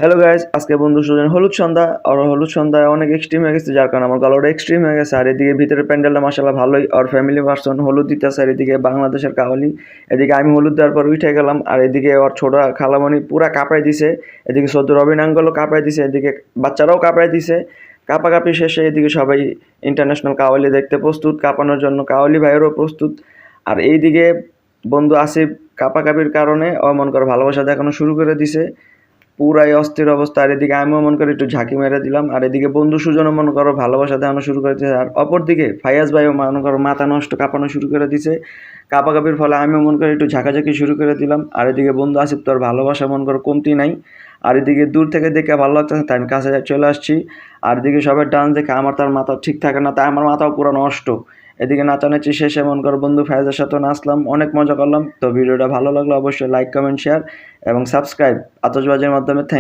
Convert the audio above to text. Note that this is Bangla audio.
হ্যালো গাইস, আজকে বন্ধু সুজন হলুদ সন্ধ্যা আর হলুদ সন্ধ্যায় অনেক এক্সট্রিম হয়ে গেছে, যার কারণে আমার গলাটা এক্সট্রিম হয়ে গেছে। আর এদিকে ভিতরে প্যান্ডেলটা মাসাল্লাহ ভালোই, আর ফ্যামিলি পার্সন হলুদ দিতেছে। আর এদিকে বাংলাদেশের কাওয়ালি, এদিকে আমি হলুদ দেওয়ার পর উঠে গেলাম। আর এদিকে ওর ছোট খালামণি পুরা কাঁপাই দিছে, এদিকে সদ্য রবিন আঙ্গলও কাঁপাই দিছে, এদিকে বাচ্চারাও কাঁপাই দিছে। কাঁপাকাঁপি শেষে এদিকে সবাই ইন্টারন্যাশনাল কাওয়ালি দেখতে প্রস্তুত, কাঁপানোর জন্য কাওয়ালি ভাইয়েরও প্রস্তুত। আর এইদিকে বন্ধু আসিফ কাঁপাকাঁপির কারণে ও মন করে ভালোবাসা দেখানো শুরু করে দিছে, পুরাই অস্থির অবস্থা। আর এদিকে আমিও মনে করি একটু ঝাঁকি মেরে দিলাম। আর এদিকে বন্ধু সুজনও মনে করো ভালোবাসা দেখানো শুরু করে দিয়েছে। আর অপরদিকে ফাইয়াজ ভাইও মনে করো মাথা নষ্ট কাঁপানো শুরু করে দিছে। কাঁপাকাঁপির ফলে আমিও মনে করি একটু ঝাঁকাঝাঁকি শুরু করে দিলাম। আর এদিকে বন্ধু আসিফ তো আর ভালোবাসা মনে করো কমতি নাই। আর এদিকে দূর থেকে দেখে ভালো লাগতেছে, তাই আমি কাছে চলে আসছি। আর এদিকে সবার ডান্স দেখে আমার তার মাথা ঠিক থাকে না, তাই আমার মাথাও পুরো নষ্ট। এদিকে নাচানাচি শেষে মন করো বন্ধু ফায়েজের সাথে নাচলাম, অনেক মজা করলাম। তো ভিডিওটা ভালো লাগলো অবশ্যই লাইক কমেন্ট শেয়ার এবং সাবস্ক্রাইব আতশবাজির মাধ্যমে। থ্যাংক